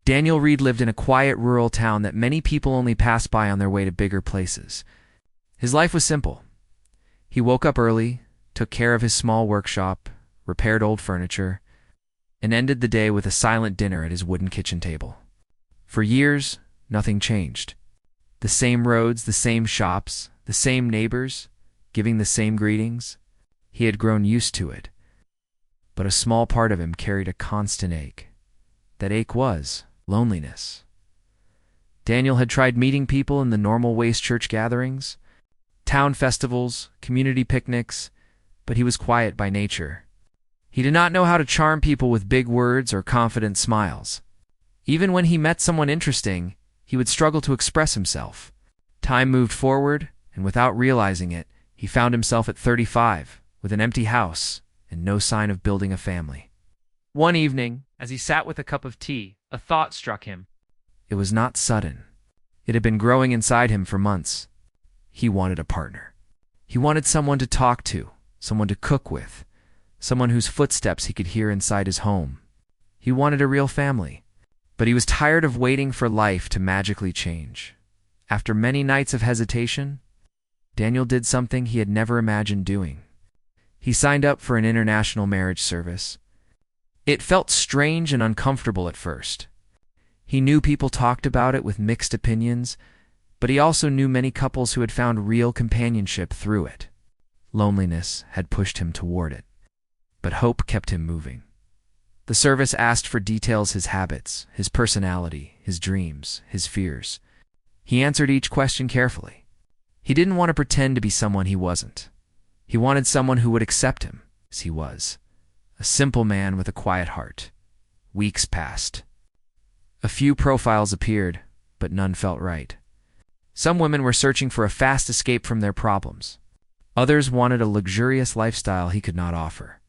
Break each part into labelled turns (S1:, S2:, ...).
S1: Daniel Reed lived in a quiet rural town that many people only pass by on their way to bigger places. His life was simple. He woke up early, took care of his small workshop, repaired old furniture, and ended the day with a silent dinner at his wooden kitchen table. For years, nothing changed. The same roads, the same shops, the same neighbors, giving the same greetings. He had grown used to it. But a small part of him carried a constant ache. That ache was loneliness. Daniel had tried meeting people in the normal ways: church gatherings, town festivals, community picnics, but he was quiet by nature. He did not know how to charm people with big words or confident smiles. Even when he met someone interesting, he would struggle to express himself. Time moved forward, and without realizing it, he found himself at 35, with an empty house and no sign of building a family. One evening, as he sat with a cup of tea, a thought struck him. It was not sudden. It had been growing inside him for months. He wanted a partner. He wanted someone to talk to, someone to cook with, someone whose footsteps he could hear inside his home. He wanted a real family, but he was tired of waiting for life to magically change. After many nights of hesitation, Daniel did something he had never imagined doing. He signed up for an international marriage service. It felt strange and uncomfortable at first. He knew people talked about it with mixed opinions, but he also knew many couples who had found real companionship through it. Loneliness had pushed him toward it, but hope kept him moving. The service asked for details: his habits, his personality, his dreams, his fears. He answered each question carefully. He didn't want to pretend to be someone he wasn't. He wanted someone who would accept him as he was. A simple man with a quiet heart. Weeks passed. A few profiles appeared, but none felt right. Some women were searching for a fast escape from their problems. Others wanted a luxurious lifestyle he could not offer.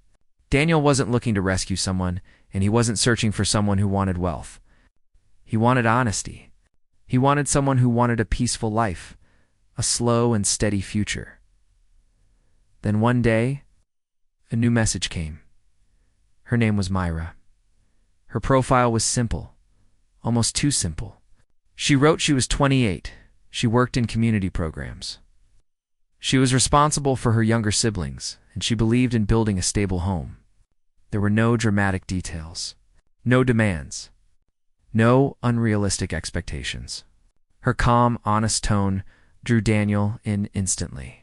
S1: Daniel wasn't looking to rescue someone, and he wasn't searching for someone who wanted wealth. He wanted honesty. He wanted someone who wanted a peaceful life, a slow and steady future. Then one day, a new message came. Her name was Myra. Her profile was simple, almost too simple. She wrote she was 28. She worked in community programs. She was responsible for her younger siblings, and she believed in building a stable home. There were no dramatic details, no demands, no unrealistic expectations. Her calm, honest tone drew Daniel in instantly.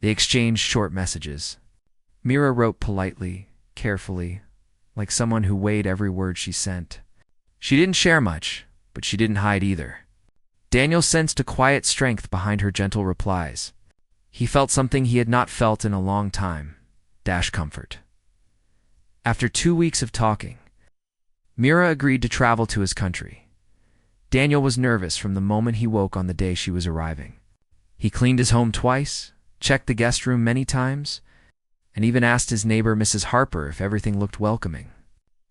S1: They exchanged short messages. Myra wrote politely, carefully, like someone who weighed every word she sent. She didn't share much, but she didn't hide either. Daniel sensed a quiet strength behind her gentle replies. He felt something he had not felt in a long time: comfort. After 2 weeks of talking, Myra agreed to travel to his country. Daniel was nervous from the moment he woke on the day she was arriving. He cleaned his home twice, checked the guest room many times, and even asked his neighbor, Mrs. Harper, if everything looked welcoming.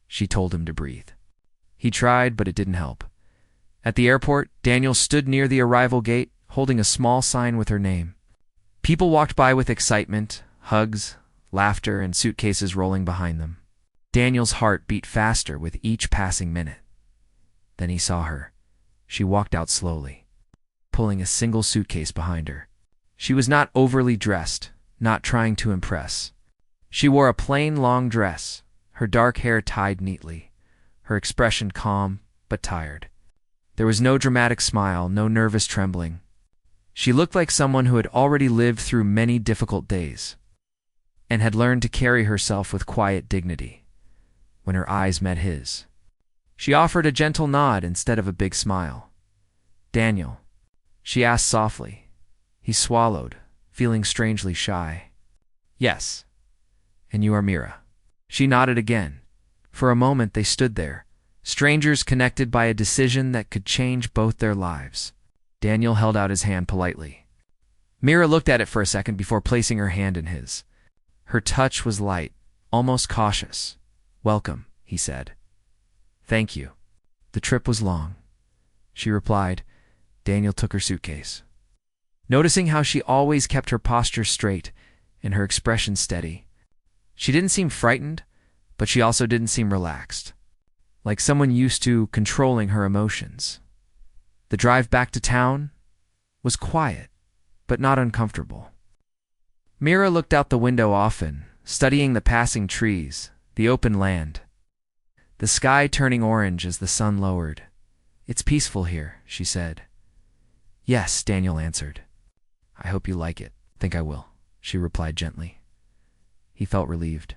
S1: She told him to breathe. He tried, but it didn't help. At the airport, Daniel stood near the arrival gate, holding a small sign with her name. People walked by with excitement, hugs, laughter, and suitcases rolling behind them. Daniel's heart beat faster with each passing minute. Then he saw her. She walked out slowly, pulling a single suitcase behind her. She was not overly dressed, not trying to impress. She wore a plain long dress, her dark hair tied neatly, her expression calm but tired. There was no dramatic smile, no nervous trembling. She looked like someone who had already lived through many difficult days and had learned to carry herself with quiet dignity. When her eyes met his, she offered a gentle nod instead of a big smile. "Daniel," she asked softly. He swallowed, feeling strangely shy. "Yes. And you are Myra." She nodded again. For a moment they stood there, strangers connected by a decision that could change both their lives. Daniel held out his hand politely. Myra looked at it for a second before placing her hand in his. Her touch was light, almost cautious. "Welcome," he said. "Thank you. The trip was long," she replied. Daniel took her suitcase. Noticing how she always kept her posture straight and her expression steady, she didn't seem frightened, but she also didn't seem relaxed. like someone used to controlling her emotions. The drive back to town was quiet, but not uncomfortable. Mira looked out the window often, studying the passing trees, the open land, the sky turning orange as the sun lowered. "It's peaceful here," she said. "Yes," Daniel answered. "I hope you like it." "Think I will," she replied gently. He felt relieved.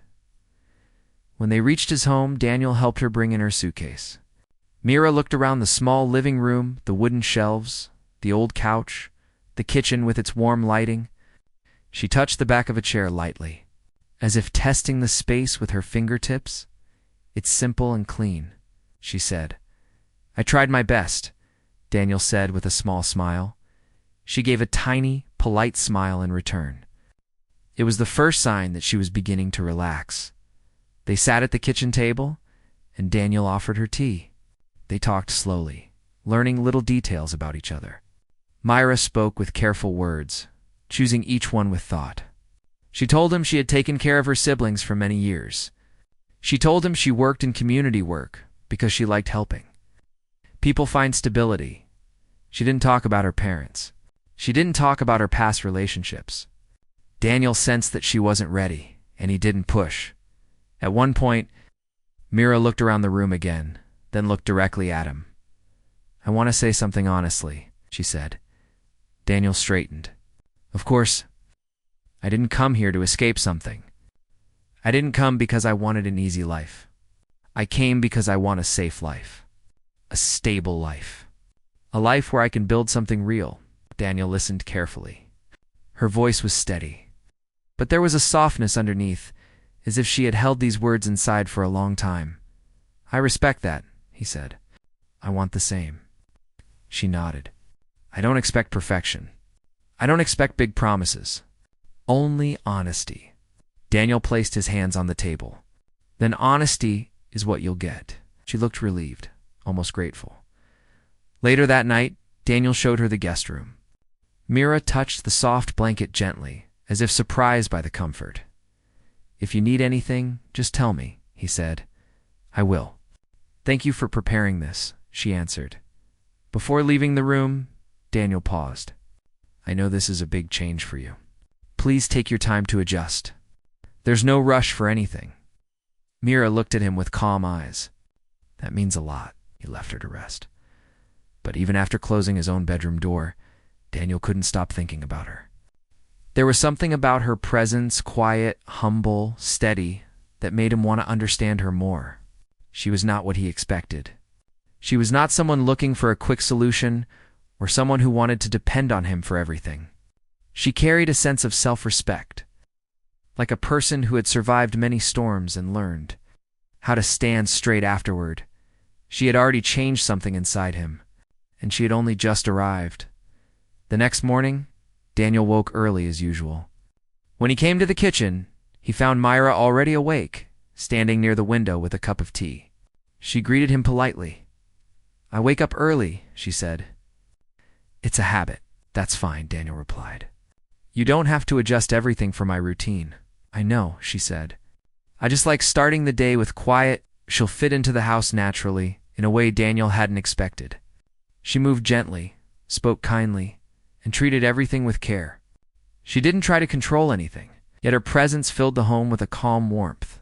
S1: When they reached his home, Daniel helped her bring in her suitcase. Mira looked around the small living room, the wooden shelves, the old couch, the kitchen with its warm lighting. She touched the back of a chair lightly, as if testing the space with her fingertips. "It's simple and clean," she said. "I tried my best," Daniel said with a small smile. She gave a tiny, polite smile in return. It was the first sign that she was beginning to relax. They sat at the kitchen table, and Daniel offered her tea. They talked slowly, learning little details about each other. Myra spoke with careful words, choosing each one with thought. She told him she had taken care of her siblings for many years. She told him she worked in community work because she liked helping. People find stability. She didn't talk about her parents. She didn't talk about her past relationships. Daniel sensed that she wasn't ready, and he didn't push. At one point, Mira looked around the room again, then looked directly at him. "I want to say something honestly," she said. Daniel straightened. "Of course, I didn't come here to escape something. I didn't come because I wanted an easy life. I came because I want a safe life. A stable life. A life where I can build something real." Daniel listened carefully. Her voice was steady, but there was a softness underneath, as if she had held these words inside for a long time. "I respect that," he said. "I want the same." She nodded. "I don't expect perfection. I don't expect big promises. Only honesty." Daniel placed his hands on the table. "Then honesty is what you'll get." She looked relieved, almost grateful. Later that night, Daniel showed her the guest room. Mira touched the soft blanket gently, as if surprised by the comfort. "If you need anything, just tell me," he said. "I will." "Thank you for preparing this," she answered. Before leaving the room, Daniel paused. "I know this is a big change for you. Please take your time to adjust. There's no rush for anything." Mira looked at him with calm eyes. "That means a lot," he left her to rest. But even after closing his own bedroom door, Daniel couldn't stop thinking about her. There was something about her presence, quiet, humble, steady, that made him want to understand her more. She was not what he expected. She was not someone looking for a quick solution or someone who wanted to depend on him for everything. She carried a sense of self-respect, like a person who had survived many storms and learned how to stand straight afterward. She had already changed something inside him, and she had only just arrived. The next morning, Daniel woke early as usual. When he came to the kitchen, he found Myra already awake, standing near the window with a cup of tea. She greeted him politely. "I wake up early," she said. "It's a habit." "That's fine," Daniel replied. "You don't have to adjust everything for my routine." "I know," she said. "I just like starting the day with quiet." She'll fit into the house naturally, in a way Daniel hadn't expected. She moved gently, spoke kindly, and treated everything with care. She didn't try to control anything, yet her presence filled the home with a calm warmth.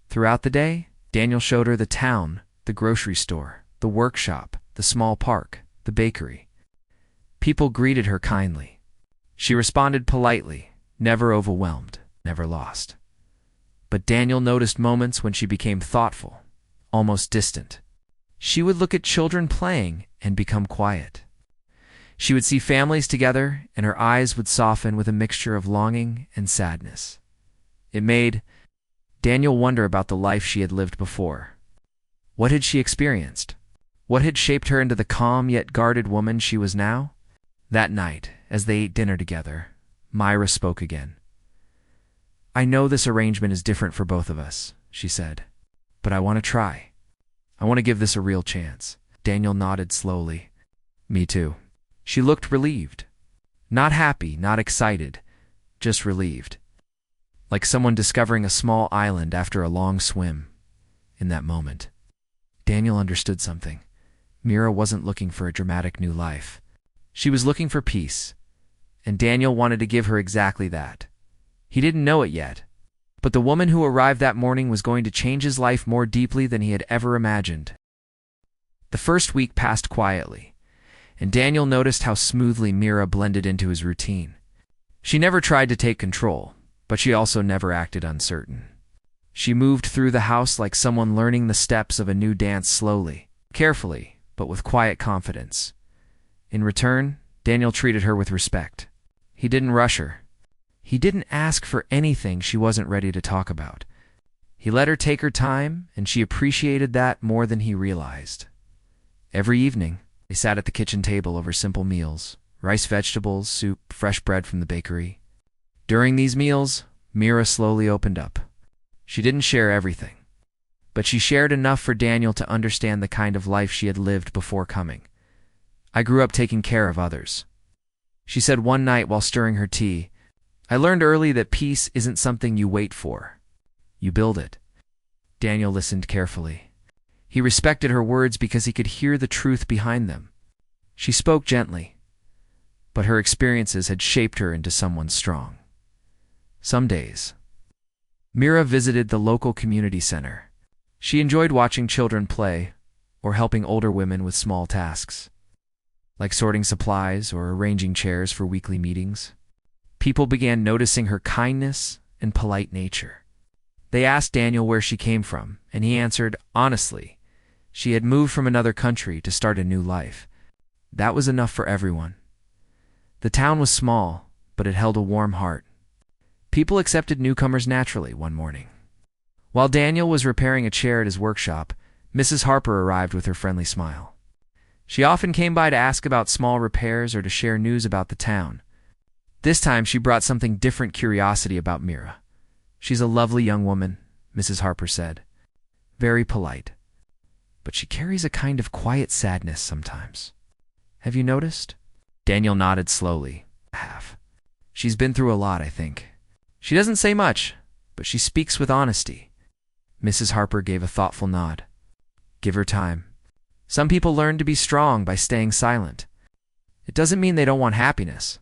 S1: Throughout the day, Daniel showed her the town, the grocery store, the workshop, the small park, the bakery. People greeted her kindly. She responded politely, never overwhelmed, never lost. But Daniel noticed moments when she became thoughtful, almost distant. She would look at children playing and become quiet. She would see families together, and her eyes would soften with a mixture of longing and sadness. It made Daniel wonder about the life she had lived before. What had she experienced? What had shaped her into the calm yet guarded woman she was now? That night, as they ate dinner together, Myra spoke again. "I know this arrangement is different for both of us," she said, "but I want to try. I want to give this a real chance." Daniel nodded slowly. "Me too." She looked relieved. Not happy, not excited, just relieved. Like someone discovering a small island after a long swim. In that moment, Daniel understood something. Mira wasn't looking for a dramatic new life. She was looking for peace, and Daniel wanted to give her exactly that. He didn't know it yet, but the woman who arrived that morning was going to change his life more deeply than he had ever imagined. The first week passed quietly, and Daniel noticed how smoothly Mira blended into his routine. She never tried to take control, but she also never acted uncertain. She moved through the house like someone learning the steps of a new dance slowly, carefully, but with quiet confidence. In return, Daniel treated her with respect. He didn't rush her. He didn't ask for anything she wasn't ready to talk about. He let her take her time, and she appreciated that more than he realized. Every evening, they sat at the kitchen table over simple meals: rice, vegetables, soup, fresh bread from the bakery. During these meals, Mira slowly opened up. She didn't share everything, but she shared enough for Daniel to understand the kind of life she had lived before coming. "I grew up taking care of others," she said one night while stirring her tea. "I learned early that peace isn't something you wait for. You build it." Daniel listened carefully. He respected her words because he could hear the truth behind them. She spoke gently, but her experiences had shaped her into someone strong. Some days, Mira visited the local community center. She enjoyed watching children play or helping older women with small tasks, like sorting supplies or arranging chairs for weekly meetings. People began noticing her kindness and polite nature. They asked Daniel where she came from, and he answered honestly. She had moved from another country to start a new life. That was enough for everyone. The town was small, but it held a warm heart. People accepted newcomers naturally one morning. While Daniel was repairing a chair at his workshop, Mrs. Harper arrived with her friendly smile. She often came by to ask about small repairs or to share news about the town. This time she brought something different: curiosity about Mira. "She's a lovely young woman," Mrs. Harper said. "Very polite. But she carries a kind of quiet sadness sometimes. Have you noticed?" Daniel nodded slowly. "I have. She's been through a lot, I think. She doesn't say much, but she speaks with honesty." Mrs. Harper gave a thoughtful nod. "Give her time. Some people learn to be strong by staying silent. It doesn't mean they don't want happiness."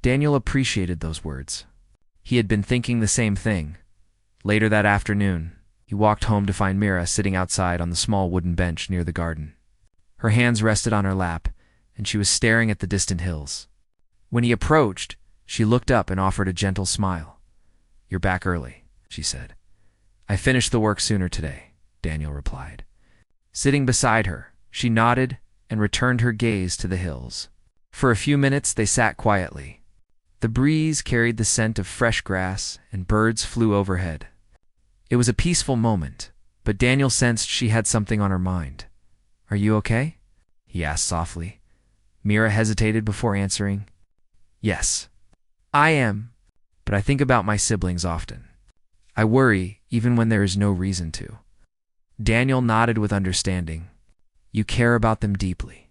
S1: Daniel appreciated those words. He had been thinking the same thing. Later that afternoon, he walked home to find Mira sitting outside on the small wooden bench near the garden. Her hands rested on her lap, and she was staring at the distant hills. When he approached, she looked up and offered a gentle smile. "You're back early," she said. "I finished the work sooner today," Daniel replied. Sitting beside her, she nodded and returned her gaze to the hills. For a few minutes they sat quietly. The breeze carried the scent of fresh grass, and birds flew overhead. It was a peaceful moment, but Daniel sensed she had something on her mind. "Are you okay?" he asked softly. Mira hesitated before answering. "Yes, I am, but I think about my siblings often. I worry even when there is no reason to." Daniel nodded with understanding. "You care about them deeply."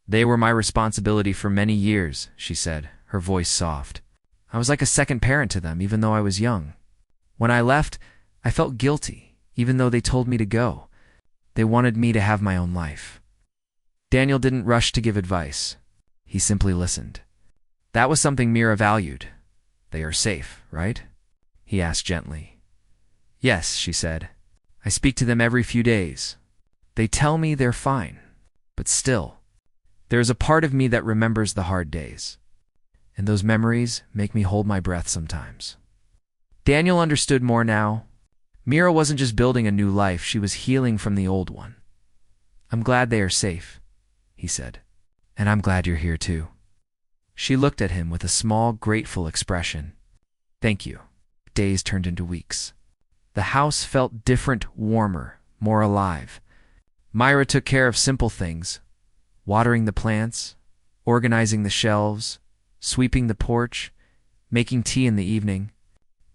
S1: "They were my responsibility for many years," she said, her voice soft. "I was like a second parent to them, even though I was young. When I left, I felt guilty, even though they told me to go. They wanted me to have my own life." Daniel didn't rush to give advice. He simply listened. That was something Mira valued. "They are safe, right?" he asked gently. "Yes," she said. "I speak to them every few days. They tell me they're fine, but still, there's a part of me that remembers the hard days. And those memories make me hold my breath sometimes." Daniel understood more now. Mira wasn't just building a new life, she was healing from the old one. "I'm glad they are safe," he said. "And I'm glad you're here too." She looked at him with a small, grateful expression. "Thank you." Days turned into weeks. The house felt different, warmer, more alive. Myra took care of simple things: watering the plants, organizing the shelves, sweeping the porch, making tea in the evening.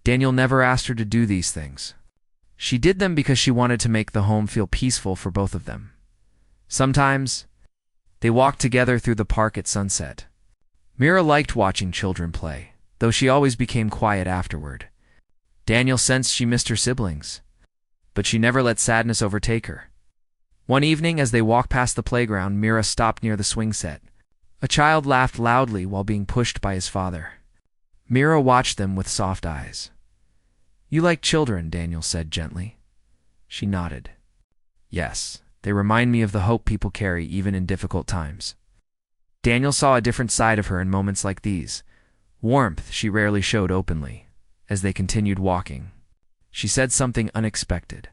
S1: Daniel never asked her to do these things. She did them because she wanted to make the home feel peaceful for both of them. Sometimes, they walked together through the park at sunset. Mira liked watching children play, though she always became quiet afterward. Daniel sensed she missed her siblings, but she never let sadness overtake her. One evening, as they walked past the playground, Mira stopped near the swing set. A child laughed loudly while being pushed by his father. Mira watched them with soft eyes. "You like children," Daniel said gently. She nodded. "Yes, they remind me of the hope people carry even in difficult times." Daniel saw a different side of her in moments like these, warmth she rarely showed openly. As they continued walking, she said something unexpected.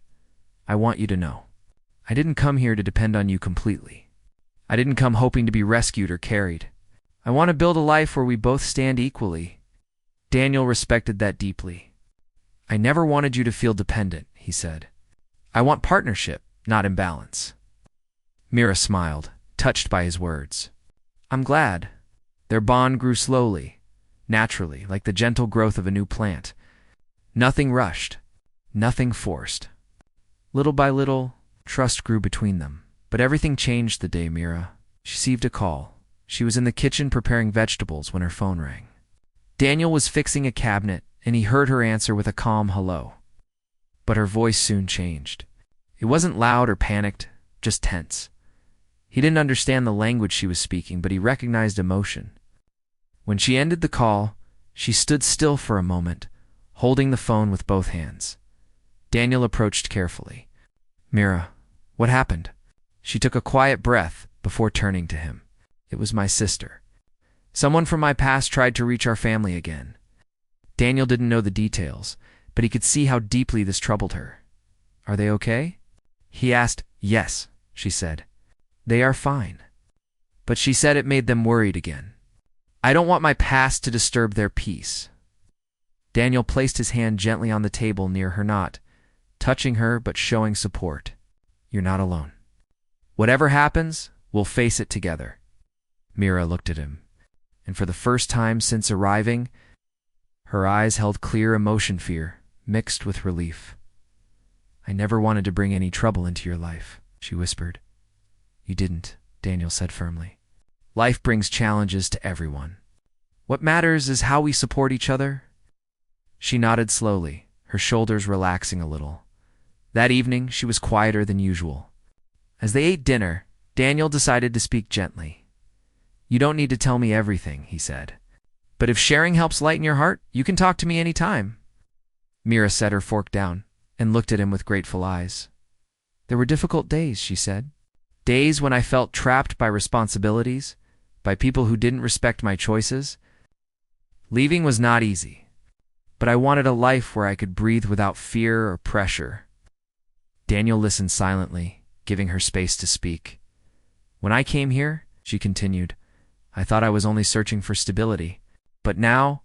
S1: "I want you to know, I didn't come here to depend on you completely. I didn't come hoping to be rescued or carried. I want to build a life where we both stand equally." Daniel respected that deeply. "I never wanted you to feel dependent," he said. "I want partnership, not imbalance." Mira smiled, touched by his words. "I'm glad." Their bond grew slowly, naturally, like the gentle growth of a new plant. Nothing rushed, nothing forced. Little by little, trust grew between them. But everything changed the day Mira. She received a call. She was in the kitchen preparing vegetables when her phone rang. Daniel was fixing a cabinet, and he heard her answer with a calm hello. But her voice soon changed. It wasn't loud or panicked, just tense. He didn't understand the language she was speaking, but he recognized emotion. When she ended the call, she stood still for a moment, holding the phone with both hands. Daniel approached carefully. "Mira, what happened?" She took a quiet breath before turning to him. "It was my sister. Someone from my past tried to reach our family again." Daniel didn't know the details, but he could see how deeply this troubled her. "Are they okay?" He asked. "Yes," she said. "They are fine." But she said it made them worried again. "I don't want my past to disturb their peace." Daniel placed his hand gently on the table near her, not touching her but showing support. "You're not alone. Whatever happens, we'll face it together." Mira looked at him, and for the first time since arriving, her eyes held clear emotion, fear mixed with relief. "I never wanted to bring any trouble into your life," she whispered. "You didn't," Daniel said firmly. "Life brings challenges to everyone. What matters is how we support each other." She nodded slowly, her shoulders relaxing a little. That evening, she was quieter than usual. As they ate dinner, Daniel decided to speak gently. "You don't need to tell me everything," he said. "But if sharing helps lighten your heart, you can talk to me any time." Mira set her fork down and looked at him with grateful eyes. "There were difficult days," she said. "Days when I felt trapped by responsibilities, by people who didn't respect my choices. Leaving was not easy, but I wanted a life where I could breathe without fear or pressure." Daniel listened silently, giving her space to speak. "When I came here," she continued, "I thought I was only searching for stability. But now,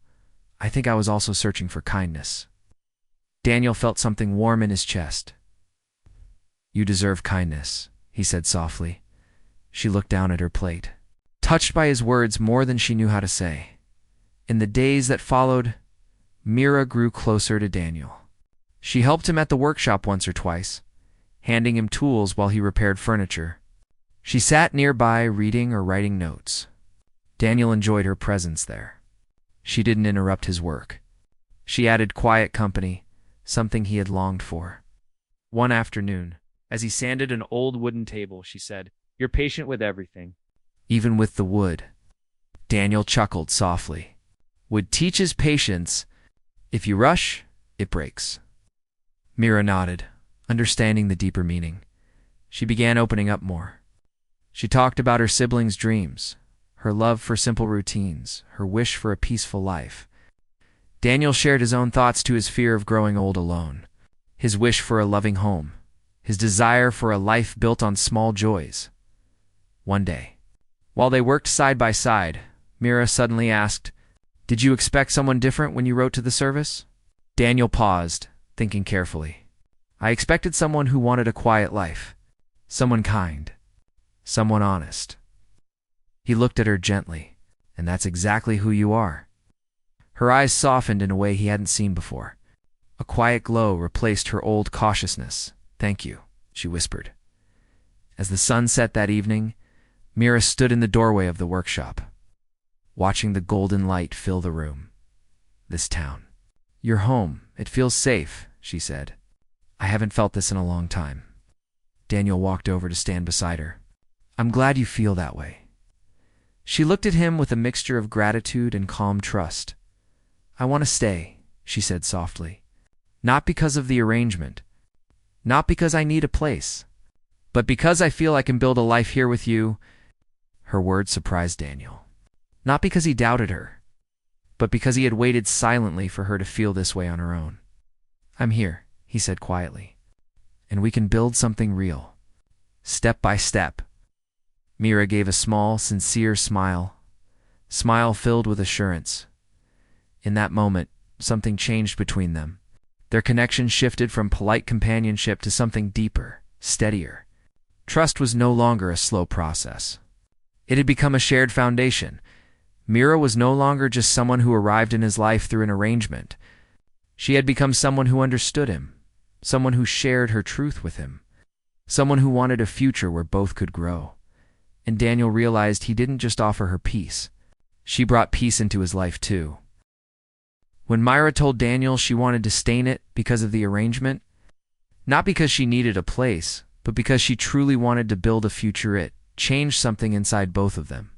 S1: I think I was also searching for kindness." Daniel felt something warm in his chest. "You deserve kindness," he said softly. She looked down at her plate, touched by his words more than she knew how to say. In the days that followed, Mira grew closer to Daniel. She helped him at the workshop once or twice, handing him tools while he repaired furniture. She sat nearby reading or writing notes. Daniel enjoyed her presence there. She didn't interrupt his work. She added quiet company, something he had longed for. One afternoon, as he sanded an old wooden table, she said, "You're patient with everything." "Even with the wood." Daniel chuckled softly. "Wood teaches patience. If you rush, it breaks." Mira nodded, understanding the deeper meaning. She began opening up more. She talked about her siblings' dreams, her love for simple routines, her wish for a peaceful life. Daniel shared his own thoughts to his fear of growing old alone, his wish for a loving home, his desire for a life built on small joys. One day, while they worked side by side, Mira suddenly asked, "Did you expect someone different when you wrote to the service?" Daniel paused, thinking carefully. "I expected someone who wanted a quiet life, someone kind, someone honest." He looked at her gently. "And that's exactly who you are." Her eyes softened in a way he hadn't seen before. A quiet glow replaced her old cautiousness. "Thank you," she whispered. As the sun set that evening, Mira stood in the doorway of the workshop, watching the golden light fill the room. "This town. Your home. It feels safe," she said. "I haven't felt this in a long time." Daniel walked over to stand beside her. I'm glad you feel that way. She looked at him with a mixture of gratitude and calm trust. I want to stay, she said softly. Not because of the arrangement. Not because I need a place. But because I feel I can build a life here with you. Her words surprised Daniel. Not because he doubted her, but because he had waited silently for her to feel this way on her own. I'm here, he said quietly, and we can build something real, step by step. Mira gave a small, sincere smile filled with assurance. In that moment, something changed between them. Their connection shifted from polite companionship to something deeper, steadier. Trust was no longer a slow process. It had become a shared foundation. Mira was no longer just someone who arrived in his life through an arrangement. She had become someone who understood him, someone who shared her truth with him, someone who wanted a future where both could grow. And Daniel realized he didn't just offer her peace. She brought peace into his life too. When Myra told Daniel she wanted to stay in it because of the arrangement, not because she needed a place, but because she truly wanted to build a future, it changed something inside both of them.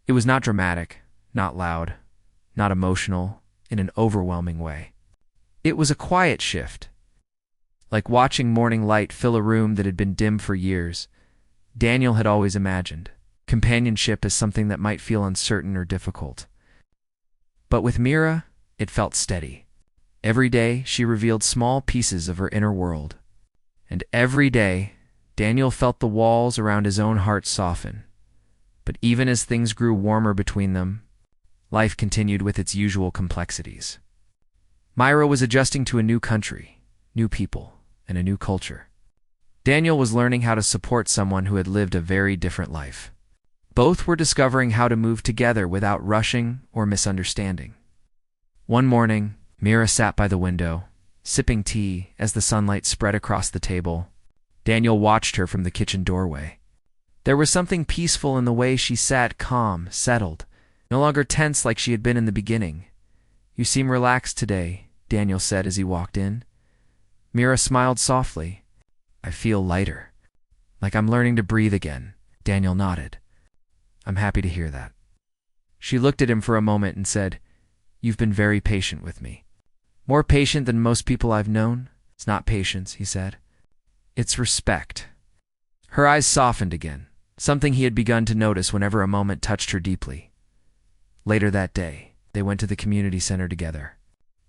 S1: It was not dramatic, not loud, not emotional, in an overwhelming way. It was a quiet shift. Like watching morning light fill a room that had been dim for years, Daniel had always imagined companionship as something that might feel uncertain or difficult. But with Mira, it felt steady. Every day, she revealed small pieces of her inner world. And every day, Daniel felt the walls around his own heart soften. But even as things grew warmer between them, life continued with its usual complexities. Myra was adjusting to a new country, new people, and a new culture. Daniel was learning how to support someone who had lived a very different life. Both were discovering how to move together without rushing or misunderstanding. One morning, Mira sat by the window, sipping tea as the sunlight spread across the table. Daniel watched her from the kitchen doorway. There was something peaceful in the way she sat, calm, settled, no longer tense like she had been in the beginning. You seem relaxed today, Daniel said as he walked in. Mira smiled softly. I feel lighter. Like I'm learning to breathe again. Daniel nodded. I'm happy to hear that. She looked at him for a moment and said, You've been very patient with me. More patient than most people I've known. It's not patience, he said. It's respect. Her eyes softened again, something he had begun to notice whenever a moment touched her deeply. Later that day, they went to the community center together.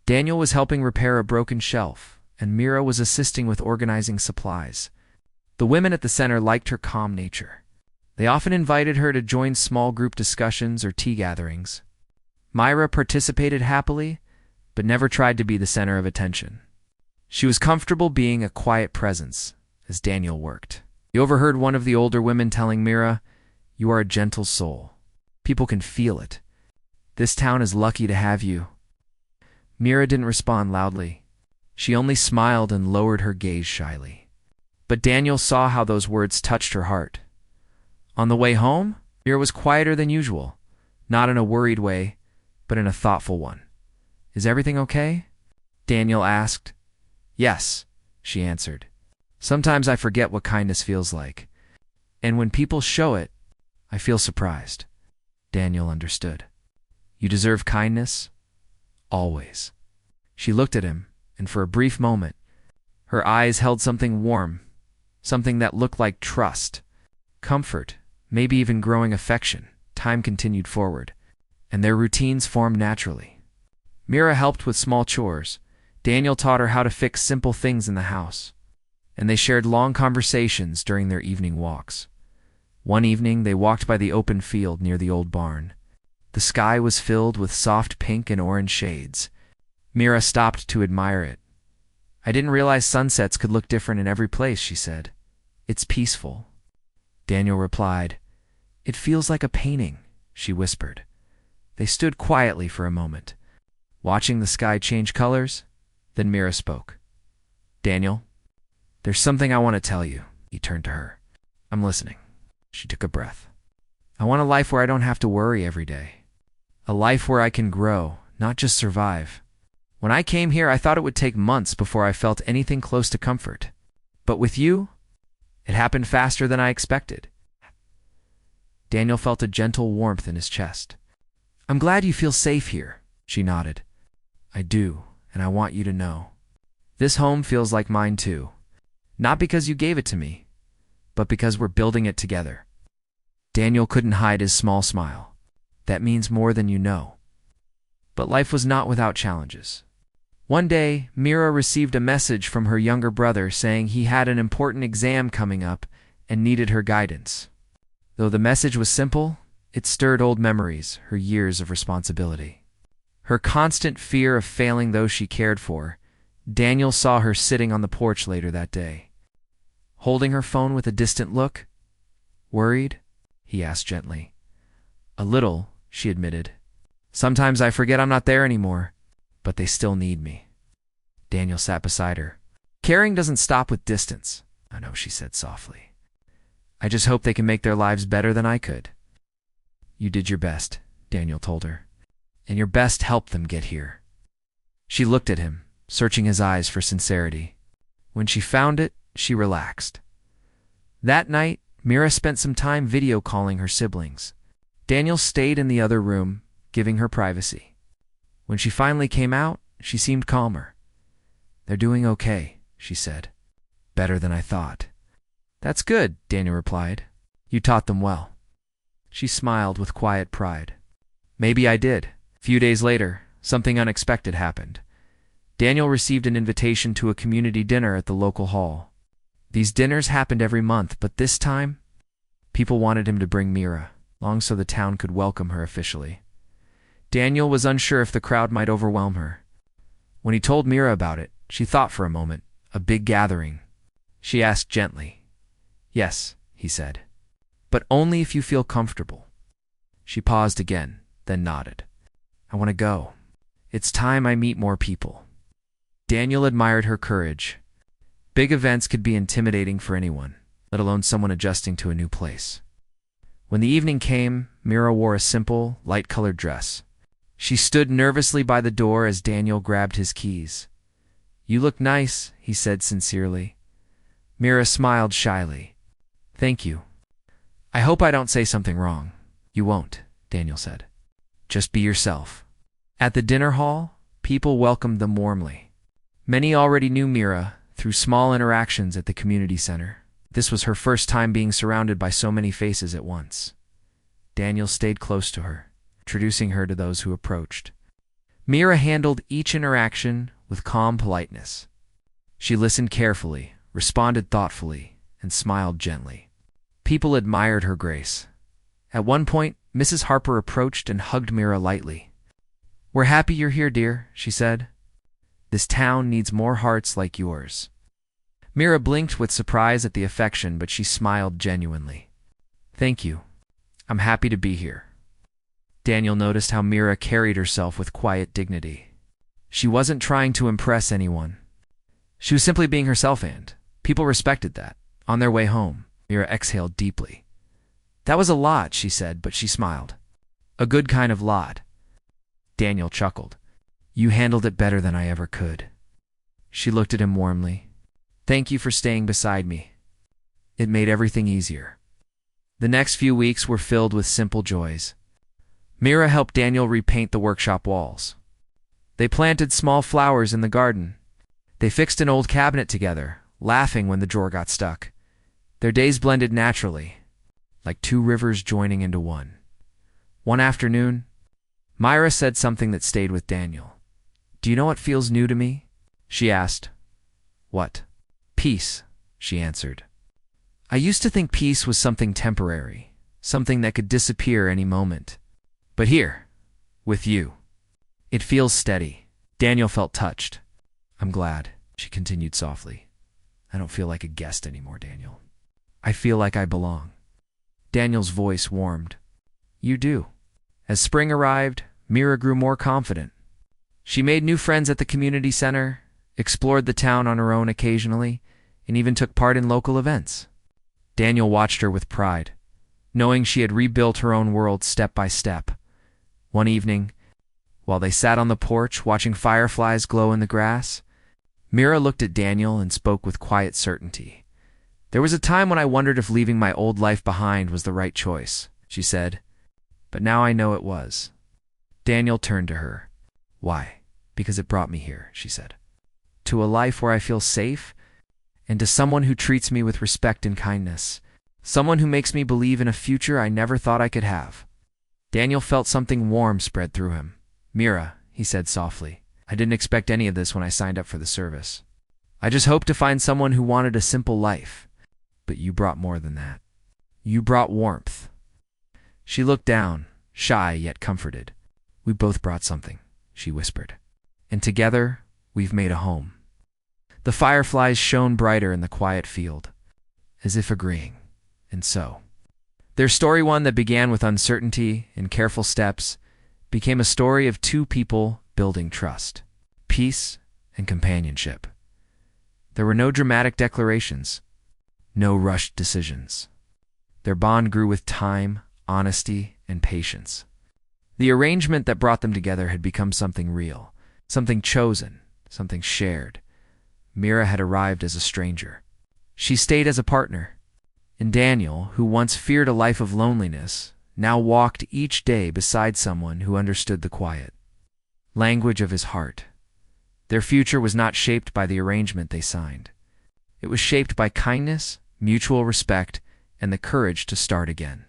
S1: Daniel was helping repair a broken shelf, and Mira was assisting with organizing supplies. The women at the center liked her calm nature. They often invited her to join small group discussions or tea gatherings. Myra participated happily, but never tried to be the center of attention. She was comfortable being a quiet presence as Daniel worked. He overheard one of the older women telling Mira, You are a gentle soul. People can feel it. This town is lucky to have you. Mira didn't respond loudly. She only smiled and lowered her gaze shyly. But Daniel saw how those words touched her heart. On the way home, Mira was quieter than usual, not in a worried way, but in a thoughtful one. Is everything okay? Daniel asked. Yes, she answered. Sometimes I forget what kindness feels like. And when people show it, I feel surprised. Daniel understood. You deserve kindness, always. She looked at him, and for a brief moment, her eyes held something warm, something that looked like trust, comfort, maybe even growing affection. Time continued forward, and their routines formed naturally. Mira helped with small chores. Daniel taught her how to fix simple things in the house, and they shared long conversations during their evening walks. One evening, they walked by the open field near the old barn. The sky was filled with soft pink and orange shades. Mira stopped to admire it. I didn't realize sunsets could look different in every place, she said. It's peaceful. Daniel replied, It feels like a painting, she whispered. They stood quietly for a moment, watching the sky change colors. Then Mira spoke. Daniel, there's something I want to tell you. He turned to her. I'm listening. She took a breath. I want a life where I don't have to worry every day. A life where I can grow, not just survive. When I came here, I thought it would take months before I felt anything close to comfort. But with you, It happened faster than I expected. Daniel felt a gentle warmth in his chest. I'm glad you feel safe here, she nodded. I do, and I want you to know. This home feels like mine too. Not because you gave it to me, but because we're building it together. Daniel couldn't hide his small smile. That means more than you know. But life was not without challenges. One day, Mira received a message from her younger brother saying he had an important exam coming up and needed her guidance. Though the message was simple, it stirred old memories, her years of responsibility. Her constant fear of failing those she cared for. Daniel saw her sitting on the porch later that day. Holding her phone with a distant look. Worried? He asked gently. A little, she admitted. Sometimes I forget I'm not there anymore, but they still need me. Daniel sat beside her. Caring doesn't stop with distance. I know, she said softly. I just hope they can make their lives better than I could. You did your best, Daniel told her, and your best helped them get here. She looked at him, searching his eyes for sincerity. When she found it, she relaxed. That night, Mira spent some time video calling her siblings. Daniel stayed in the other room, giving her privacy. When she finally came out, she seemed calmer. They're doing okay, she said. Better than I thought. That's good, Daniel replied. You taught them well. She smiled with quiet pride. Maybe I did. A few days later, something unexpected happened. Daniel received an invitation to a community dinner at the local hall. These dinners happened every month, but this time, people wanted him to bring Mira, long so the town could welcome her officially. Daniel was unsure if the crowd might overwhelm her. When he told Mira about it, she thought for a moment. A big gathering. She asked gently. Yes, he said. But only if you feel comfortable. She paused again, then nodded. I want to go. It's time I meet more people. Daniel admired her courage. Big events could be intimidating for anyone, let alone someone adjusting to a new place. When the evening came, Mira wore a simple, light-colored dress. She stood nervously by the door as Daniel grabbed his keys. You look nice, he said sincerely. Mira smiled shyly. Thank you. I hope I don't say something wrong. You won't, Daniel said. Just be yourself. At the dinner hall, people welcomed them warmly. Many already knew Mira through small interactions at the community center. This was her first time being surrounded by so many faces at once. Daniel stayed close to her, introducing her to those who approached. Mira handled each interaction with calm politeness. She listened carefully, responded thoughtfully, and smiled gently. People admired her grace. At one point, Mrs. Harper approached and hugged Mira lightly. We're happy you're here, dear, she said. This town needs more hearts like yours. Mira blinked with surprise at the affection, but she smiled genuinely. Thank you. I'm happy to be here. Daniel noticed how Mira carried herself with quiet dignity. She wasn't trying to impress anyone. She was simply being herself, and people respected that. On their way home, Mira exhaled deeply. That was a lot, she said, but she smiled. A good kind of lot. Daniel chuckled. You handled it better than I ever could. She looked at him warmly. Thank you for staying beside me. It made everything easier. The next few weeks were filled with simple joys. Mira helped Daniel repaint the workshop walls. They planted small flowers in the garden. They fixed an old cabinet together, laughing when the drawer got stuck. Their days blended naturally, like two rivers joining into one. One afternoon, Myra said something that stayed with Daniel. Do you know what feels new to me? She asked. What? Peace, she answered. I used to think peace was something temporary, something that could disappear any moment. But here, with you, it feels steady. Daniel felt touched. I'm glad, she continued softly. I don't feel like a guest anymore, Daniel. I feel like I belong. Daniel's voice warmed. You do. As spring arrived, Mira grew more confident. She made new friends at the community center, explored the town on her own occasionally, and even took part in local events. Daniel watched her with pride, knowing she had rebuilt her own world step by step. One evening, while they sat on the porch watching fireflies glow in the grass, Mira looked at Daniel and spoke with quiet certainty. There was a time when I wondered if leaving my old life behind was the right choice, she said. But now I know it was. Daniel turned to her. Why? Because it brought me here, she said. To a life where I feel safe, and to someone who treats me with respect and kindness. Someone who makes me believe in a future I never thought I could have. Daniel felt something warm spread through him. Mira, he said softly, I didn't expect any of this when I signed up for the service. I just hoped to find someone who wanted a simple life. But you brought more than that. You brought warmth. She looked down, shy yet comforted. We both brought something, she whispered. And together, we've made a home. The fireflies shone brighter in the quiet field, as if agreeing. And so, their story, one that began with uncertainty and careful steps, became a story of two people building trust, peace, and companionship. There were no dramatic declarations, no rushed decisions. Their bond grew with time, honesty, and patience. The arrangement that brought them together had become something real, something chosen, something shared. Mira had arrived as a stranger. She stayed as a partner. And Daniel, who once feared a life of loneliness, now walked each day beside someone who understood the quiet language of his heart. Their future was not shaped by the arrangement they signed. It was shaped by kindness, mutual respect, and the courage to start again.